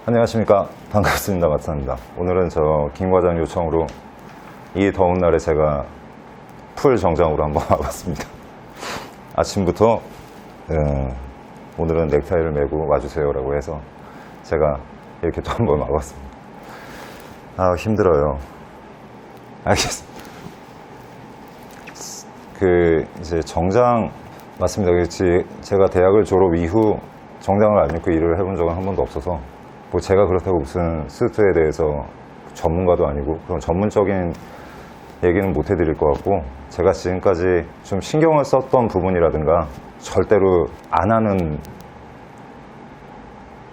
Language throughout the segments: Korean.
안녕하십니까. 반갑습니다. 마찬입니다. 오늘은 저 김 과장 요청으로 이 더운 날에 제가 풀 정장으로 한번 와봤습니다. 아침부터 오늘은 넥타이를 메고 와주세요 라고 해서 제가 이렇게 또 한번 와봤습니다. 아, 힘들어요. 알겠습니다. 이제 정장 맞습니다. 제가 대학을 졸업 이후 정장을 안 입고 일을 해본 적은 한 번도 없어서 뭐 제가 그렇다고 무슨 스투에 대해서 전문가도 아니고 그런 전문적인 얘기는 못 해드릴 것 같고, 제가 지금까지 좀 신경을 썼던 부분이라든가 절대로 안 하는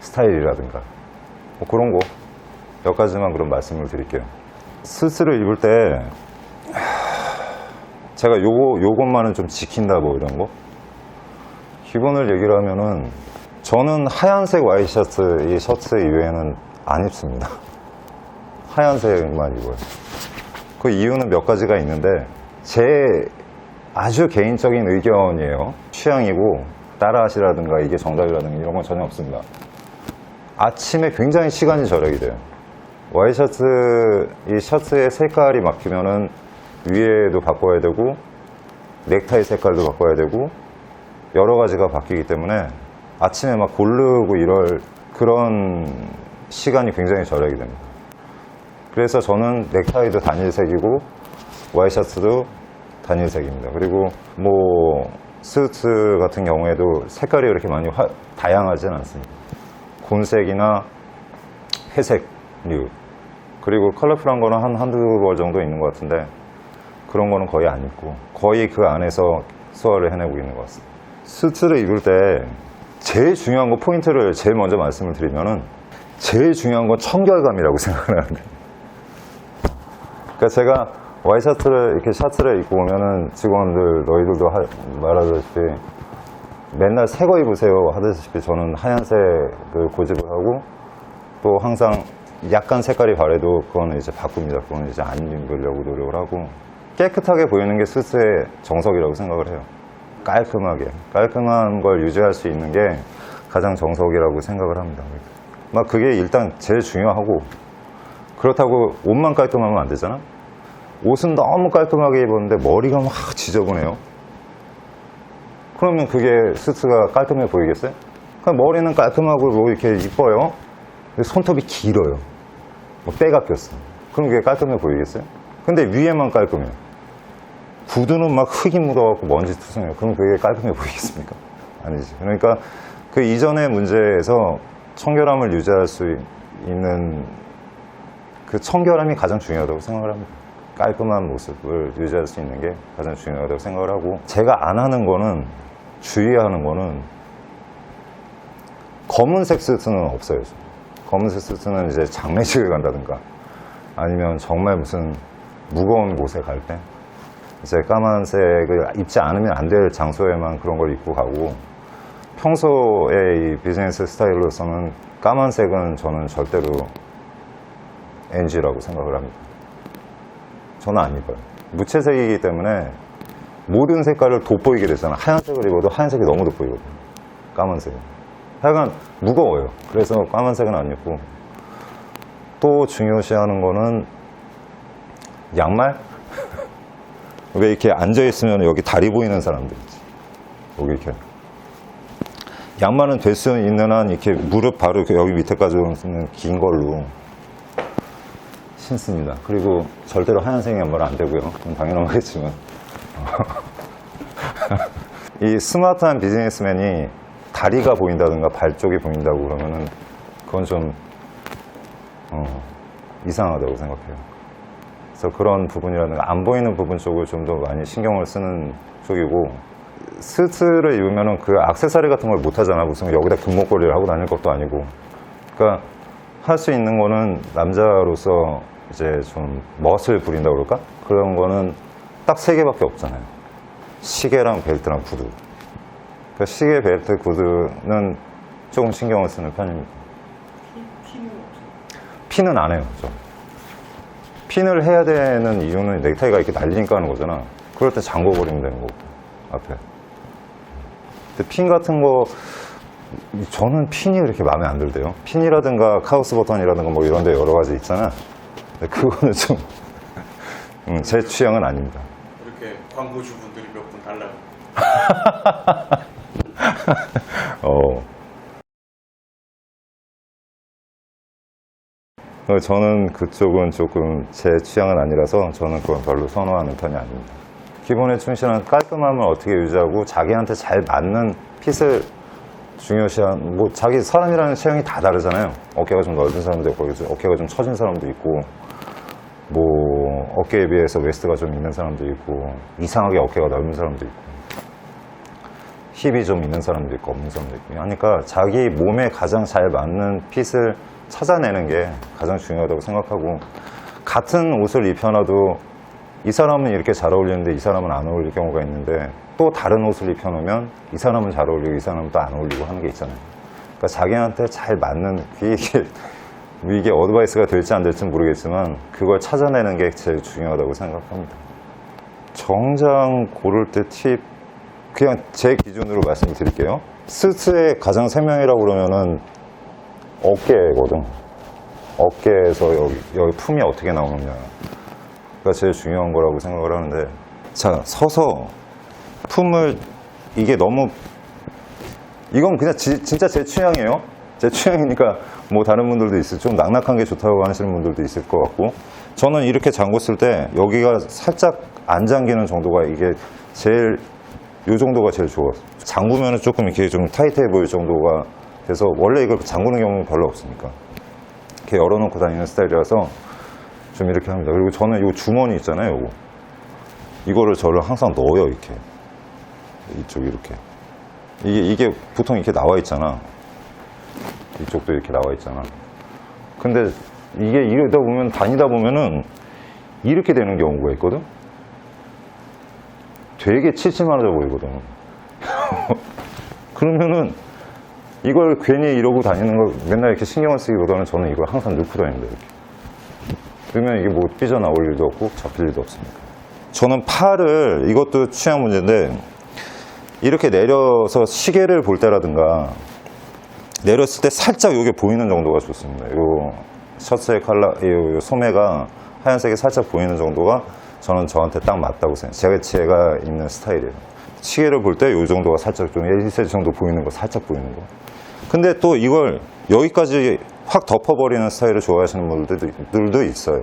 스타일이라든가 뭐 그런 거 몇 가지만 그런 말씀을 드릴게요. 스트를 입을 때 제가 요것만은 좀 지킨다 뭐 이런 거, 기본을 얘기를 하면은 저는 하얀색 와이셔츠 이 셔츠 이외에는 안 입습니다. 하얀색만 입어요. 그 이유는 몇 가지가 있는데 제 아주 개인적인 의견이에요. 취향이고 따라하시라든가 이게 정답이라든가 이런 건 전혀 없습니다. 아침에 굉장히 시간이 절약이 돼요. 와이셔츠 이 셔츠의 색깔이 막히면은 위에도 바꿔야 되고 넥타이 색깔도 바꿔야 되고 여러 가지가 바뀌기 때문에 아침에 막 고르고 이럴 그런 시간이 굉장히 절약이 됩니다. 그래서 저는 넥타이도 단일색이고 와이셔츠도 단일색입니다. 그리고 뭐 스우트 같은 경우에도 색깔이 그렇게 많이 다양하진 않습니다. 곤색이나 회색류, 그리고 컬러풀한 거는 한두 벌 정도 있는 것 같은데 그런 거는 거의 안 입고 거의 그 안에서 소화를 해내고 있는 것 같습니다. 스트를 입을 때 제일 중요한 거, 포인트를 제일 먼저 말씀을 드리면은 제일 중요한 건 청결감이라고 생각을 하는데, 그러니까 제가 와이셔츠를 이렇게 셔츠를 입고 오면은 직원들 너희들도 말하다시피 맨날 새 거 입으세요 하다시피 저는 하얀색을 고집을 하고 또 항상 약간 색깔이 바래도 그거는 이제 바꿉니다. 그거는 이제 안 입으려고 노력을 하고, 깨끗하게 보이는 게 스스의 정석이라고 생각을 해요. 깔끔한 걸 유지할 수 있는 게 가장 정석이라고 생각을 합니다. 막 그게 일단 제일 중요하고, 그렇다고 옷만 깔끔하면 안 되잖아. 옷은 너무 깔끔하게 입었는데 머리가 막 지저분해요. 그러면 그게 스트가 깔끔해 보이겠어요? 그냥 머리는 깔끔하고 뭐 이렇게 이뻐요. 손톱이 길어요. 뭐 때가 꼈어. 그럼 그게 깔끔해 보이겠어요? 근데 위에만 깔끔해요. 구두는 막 흙이 묻어갖고 먼지 투성해요. 그럼 그게 깔끔해 보이겠습니까? 아니지. 그러니까 그 이전의 문제에서 청결함을 유지할 수 있는 그 청결함이 가장 중요하다고 생각을 합니다. 깔끔한 모습을 유지할 수 있는 게 가장 중요하다고 생각을 하고, 제가 안 하는 거는, 주의하는 거는 검은색 스트는 없어요. 검은색 스트는 이제 장례식을 간다든가 아니면 정말 무슨 무거운 곳에 갈 때 이제 까만색을 입지 않으면 안 될 장소에만 그런 걸 입고 가고, 평소에 이 비즈니스 스타일로서는 까만색은 저는 절대로 NG라고 생각을 합니다. 저는 안 입어요. 무채색이기 때문에 모든 색깔을 돋보이게 되잖아. 하얀색을 입어도 하얀색이 너무 돋보이거든요. 까만색은 하여간 무거워요. 그래서 까만색은 안 입고, 또 중요시하는 거는 양말? 왜 이렇게 앉아있으면 여기 다리 보이는 사람들 있지. 여기 이렇게. 양말은 될 수 있는 한 이렇게 무릎 바로 여기 밑에까지 오는 긴 걸로 신습니다. 그리고 절대로 하얀색 양말은 안 되고요. 그건 당연한 거겠지만. 이 스마트한 비즈니스맨이 다리가 보인다든가 발 쪽이 보인다고 그러면은 그건 좀 이상하다고 생각해요. 그래서 그런 부분이라든가 안 보이는 부분 쪽을 좀 더 많이 신경을 쓰는 쪽이고, 스트를 입으면은 그 액세서리 같은 걸 못 하잖아. 무슨 여기다 금목걸이를 하고 다닐 것도 아니고. 그러니까 할 수 있는 거는 남자로서 이제 좀 멋을 부린다고 그럴까? 그런 거는 딱 3개밖에 없잖아요. 시계랑 벨트랑 구두. 그러니까 시계, 벨트, 구두는 조금 신경을 쓰는 편입니다. 핀은 안 해요. 저. 핀을 해야 되는 이유는 넥타이가 이렇게 날리니까 하는 거잖아. 그럴 때 잠궈버리면 되는 거고, 앞에. 근데 핀 같은 거 저는 핀이 그렇게 마음에 안 들대요. 핀이라든가 카우스 버튼이라든가 뭐 이런 데 여러 가지 있잖아. 근데 그거는 좀 제 취향은 아닙니다. 이렇게 광고주분들이 몇 분 달라요. 저는 그쪽은 조금 제 취향은 아니라서 저는 그건 별로 선호하는 편이 아닙니다. 기본에 충실한 깔끔함을 어떻게 유지하고 자기한테 잘 맞는 핏을 중요시한, 뭐 자기 사람이라는 체형이 다 다르잖아요. 어깨가 좀 넓은 사람도 있고 어깨가 좀 처진 사람도 있고, 뭐 어깨에 비해서 웨스트가 좀 있는 사람도 있고, 이상하게 어깨가 넓은 사람도 있고, 힙이 좀 있는 사람도 있고 없는 사람도 있고 하니까 자기 몸에 가장 잘 맞는 핏을 찾아내는 게 가장 중요하다고 생각하고, 같은 옷을 입혀놔도 이 사람은 이렇게 잘 어울리는데 이 사람은 안 어울릴 경우가 있는데, 또 다른 옷을 입혀놓으면 이 사람은 잘 어울리고 이 사람은 또 안 어울리고 하는 게 있잖아요. 그러니까 자기한테 잘 맞는, 이게 어드바이스가 될지 안 될지 모르겠지만 그걸 찾아내는 게 제일 중요하다고 생각합니다. 정장 고를 때 팁, 그냥 제 기준으로 말씀드릴게요. 스트의 가장 생명이라고 그러면은 어깨거든. 어깨에서 여기 품이 어떻게 나오느냐가 제일 중요한 거라고 생각을 하는데, 자, 서서 품을, 이게 너무, 이건 그냥 진짜 제 취향이에요. 제 취향이니까 뭐 다른 분들도 있을, 좀 낙낙한 게 좋다고 하시는 분들도 있을 것 같고, 저는 이렇게 잠궜을 때 여기가 살짝 안 잠기는 정도가 이게 제일, 요 정도가 제일 좋아요. 잠그면은 조금 이렇게 좀 타이트해 보일 정도가 돼서, 원래 이걸 잠그는 경우는 별로 없으니까 이렇게 열어놓고 다니는 스타일이라서 좀 이렇게 합니다. 그리고 저는 이 주머니 있잖아요, 요거. 이거를 저를 항상 넣어요, 이렇게. 이쪽 이렇게. 이게 보통 이렇게 나와 있잖아. 이쪽도 이렇게 나와 있잖아. 근데 이게 이러다 보면, 다니다 보면은 이렇게 되는 경우가 있거든? 되게 칠칠만해져 보이거든. 그러면은 이걸 괜히 이러고 다니는 걸 맨날 이렇게 신경을 쓰기보다는 저는 이걸 항상 넣고 다닙니다, 이렇게. 그러면 이게 뭐 삐져나올 일도 없고 잡힐 일도 없으니까. 저는 팔을, 이것도 취향 문제인데, 이렇게 내려서 시계를 볼 때라든가 내렸을 때 살짝 이게 보이는 정도가 좋습니다. 이 셔츠의 컬러, 이 소매가 하얀색이 살짝 보이는 정도가 저는 저한테 딱 맞다고 생각해요. 제가 입는 스타일이에요. 시계를 볼 때 이 정도가 살짝 좀 1cm 정도 보이는 거, 살짝 보이는 거. 근데 또 이걸 여기까지 확 덮어버리는 스타일을 좋아하시는 분들도 있어요.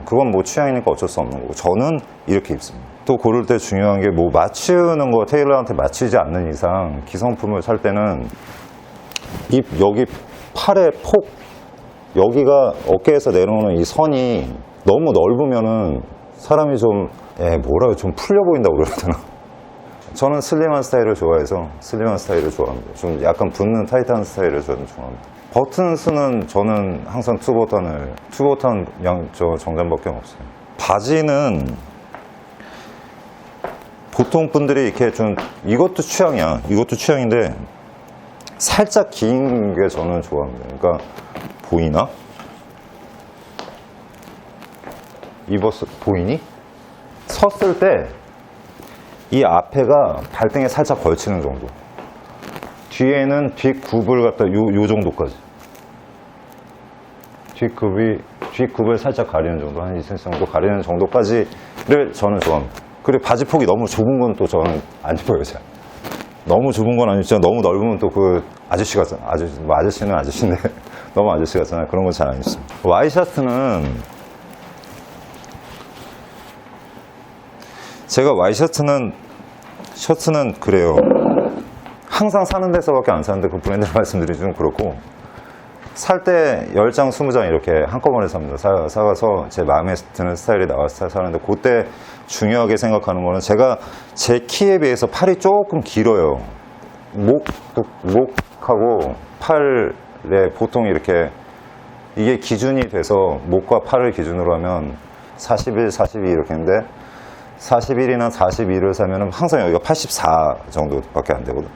그건 뭐 취향이니까 어쩔 수 없는 거고, 저는 이렇게 입습니다. 또 고를 때 중요한 게, 뭐 맞추는 거, 테일러한테 맞추지 않는 이상 기성품을 살 때는 여기 팔의 폭, 여기가 어깨에서 내려오는 이 선이 너무 넓으면은 사람이 좀, 좀 풀려 보인다고 그래야 되나? 저는 슬림한 스타일을 좋아해서 슬림한 스타일을 좋아합니다. 좀 약간 붙는 타이트한 스타일을 저는 좋아합니다. 버튼 수는 저는 항상 투버튼 정장밖에 없어요. 바지는 보통 분들이 이렇게 좀, 이것도 취향이야. 이것도 취향인데 살짝 긴 게 저는 좋아합니다. 그러니까 보이나? 보이니? 섰을 때 이 앞에가 발등에 살짝 걸치는 정도. 뒤에는 뒷굽을 갖다 요 정도까지. 뒷굽을 살짝 가리는 정도, 한 2cm 정도 가리는 정도까지를 저는 좋아합니다. 그리고 바지 폭이 너무 좁은 건 또 저는 안 입어요, 잘. 너무 좁은 건 아니지만 너무 넓으면 또 그 아저씨 같잖아. 아저씨는 아저씨인데 너무 아저씨 같잖아요. 그런 건 잘 안 입습니다. 와이셔츠는, 제가 셔츠는 그래요. 항상 사는 데서밖에 안 사는데 그 브랜드 말씀드리기 좀 그렇고, 살 때 10장, 20장 이렇게 한꺼번에 삽니다. 사가서 제 마음에 드는 스타일이 나와서 사는데, 그때 중요하게 생각하는 거는, 제가 제 키에 비해서 팔이 조금 길어요. 목하고 팔에 보통 이렇게, 이게 기준이 돼서 목과 팔을 기준으로 하면 41, 42 이렇게 했는데, 41이나 42를 사면은 항상 여기가 84 정도밖에 안 되거든.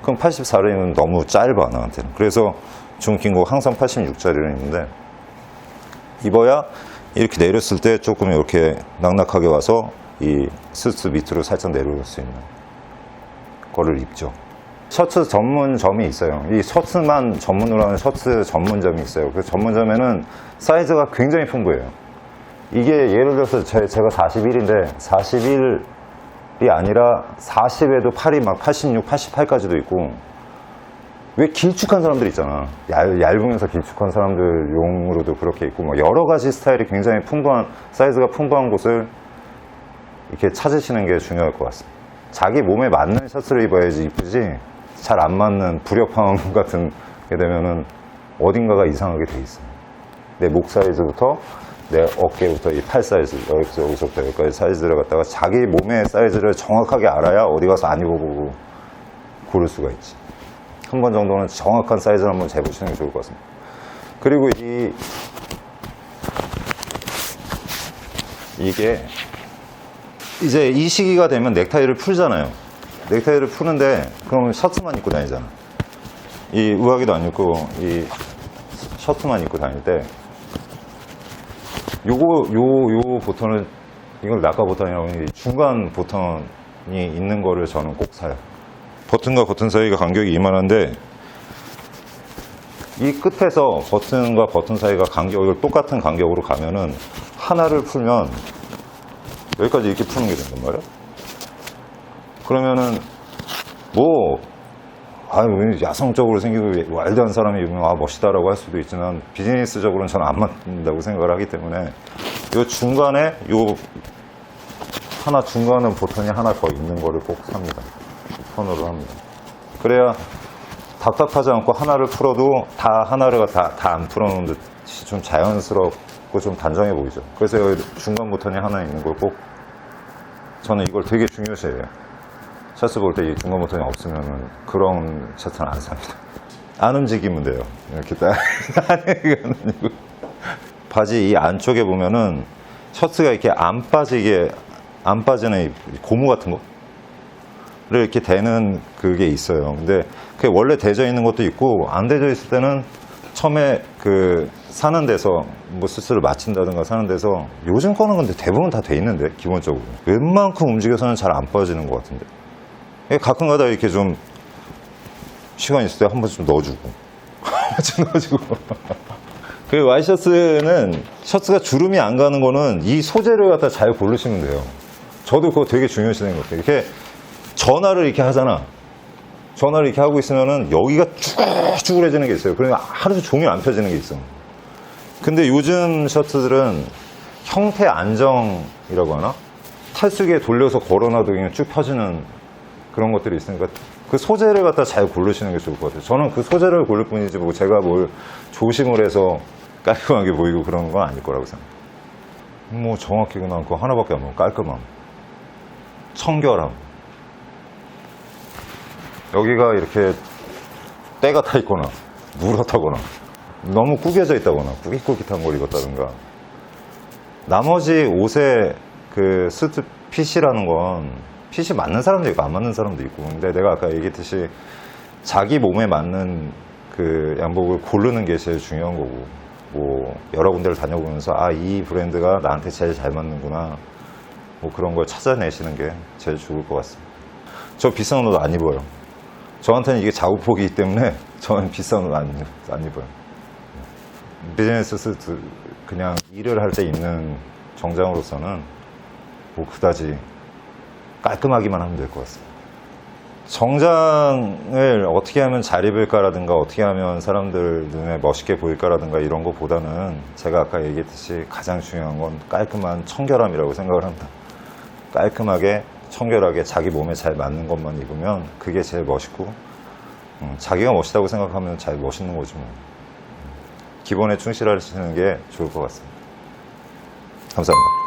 그럼 84는 너무 짧아, 나한테는. 그래서 좀 긴 거 항상 86짜리를 입는데, 입어야 이렇게 내렸을 때 조금 이렇게 낙낙하게 와서 이 스트 밑으로 살짝 내려올 수 있는 거를 입죠. 셔츠 전문점이 있어요. 이 셔츠만 전문으로 하는 셔츠 전문점이 있어요. 그 전문점에는 사이즈가 굉장히 풍부해요. 이게 예를 들어서 제가 41인데 41이 아니라 40에도 팔이 막 86, 88까지도 있고, 왜 길쭉한 사람들 있잖아. 얇으면서 길쭉한 사람들 용으로도 그렇게 있고, 뭐 여러 가지 스타일이 굉장히 풍부한, 사이즈가 풍부한 곳을 이렇게 찾으시는 게 중요할 것 같습니다. 자기 몸에 맞는 셔츠를 입어야지 이쁘지, 잘 안 맞는 불협화음 같은 게 되면은 어딘가가 이상하게 돼 있어요. 내 목 사이즈부터 내 어깨부터 이 팔 사이즈, 여기서부터 여기까지 사이즈를 갖다가 자기 몸의 사이즈를 정확하게 알아야 어디 가서 안 입어보고 고를 수가 있지. 한 번 정도는 정확한 사이즈를 한번 재보시는 게 좋을 것 같습니다. 그리고 이게 이제 이 시기가 되면 넥타이를 풀잖아요. 넥타이를 푸는데 그럼 셔츠만 입고 다니잖아. 이 우아기도 안 입고 이 셔츠만 입고 다닐 때 요 보턴은, 이걸 낙가 보턴이라고 하는 중간 보턴이 있는 거를 저는 꼭 사요. 버튼과 버튼 사이가 간격이 이만한데 이 끝에서 버튼과 버튼 사이가 간격을 똑같은 간격으로 가면은 하나를 풀면 여기까지 이렇게 푸는 게 된단 말이야. 그러면은 야성적으로 생기고 와일드한 사람이 입으면 멋있다라고 할 수도 있지만 비즈니스적으로는 저는 안 맞는다고 생각을 하기 때문에 요 중간에 중간은 버튼이 하나 더 있는 거를 꼭 삽니다. 선호를 합니다. 그래야 답답하지 않고 하나를 풀어도 하나를 다 안 풀어놓은 듯이 좀 자연스럽고 좀 단정해 보이죠. 그래서 여기 중간 버튼이 하나 있는 걸 꼭, 저는 이걸 되게 중요시해요. 셔츠 볼 때 이 중간 버튼이 없으면 그런 셔츠는 안 삽니다. 안 움직이면 돼요. 이렇게 딱. 이건 아니고. 바지 이 안쪽에 보면은 셔츠가 이렇게 안 빠지는 이 고무 같은 거? 를 이렇게 대는 그게 있어요. 근데 그게 원래 대져 있는 것도 있고, 안 대져 있을 때는 처음에 사는 데서 뭐 스스로 맞춘다든가 사는 데서, 요즘 거는 근데 대부분 다 돼 있는데, 기본적으로. 웬만큼 움직여서는 잘 안 빠지는 것 같은데. 가끔 가다 이렇게 좀 시간 있을 때 한 번씩 좀 넣어주고. 그 와이셔츠는 셔츠가 주름이 안 가는 거는 이 소재를 갖다 잘 고르시면 돼요. 저도 그거 되게 중요시 생각해요. 이렇게 전화를 이렇게 하잖아. 전화를 이렇게 하고 있으면은 여기가 쭈글쭈글해지는 게 있어요. 그러니까 하루 종일 안 펴지는 게 있어. 근데 요즘 셔츠들은 형태 안정이라고 하나? 탈수기에 돌려서 걸어놔도 그냥 쭉 펴지는 그런 것들이 있으니까 그 소재를 갖다 잘 고르시는 게 좋을 것 같아요. 저는 그 소재를 고를 뿐이지 뭐 제가 뭘 조심을 해서 깔끔하게 보이고 그런 건 아닐 거라고 생각해요. 뭐 정확히 그냥 그거 하나밖에 안 보면 깔끔함, 청결함. 여기가 이렇게 때가 타 있거나 누렇다거나 너무 구겨져 있다거나 꾸깃꾸깃한 걸 입었다든가, 나머지 옷의 그 수트 핏이라는 건 핏이 맞는 사람도 있고 안 맞는 사람도 있고, 근데 내가 아까 얘기했듯이 자기 몸에 맞는 그 양복을 고르는 게 제일 중요한 거고, 뭐 여러 군데를 다녀보면서 이 브랜드가 나한테 제일 잘 맞는구나, 뭐 그런 걸 찾아내시는 게 제일 좋을 것 같습니다. 저 비싼 옷 안 입어요. 저한테는 이게 작업복이기 때문에 저는 비싼 옷 안 입어요. 비즈니스 수트, 그냥 일을 할 때 입는 정장으로서는 뭐 그다지 깔끔하기만 하면 될 것 같습니다. 정장을 어떻게 하면 잘 입을까라든가 어떻게 하면 사람들 눈에 멋있게 보일까라든가 이런 것보다는 제가 아까 얘기했듯이 가장 중요한 건 깔끔한 청결함이라고 생각을 합니다. 깔끔하게 청결하게 자기 몸에 잘 맞는 것만 입으면 그게 제일 멋있고, 자기가 멋있다고 생각하면 잘 멋있는 거지 뭐. 기본에 충실하시는 게 좋을 것 같습니다. 감사합니다.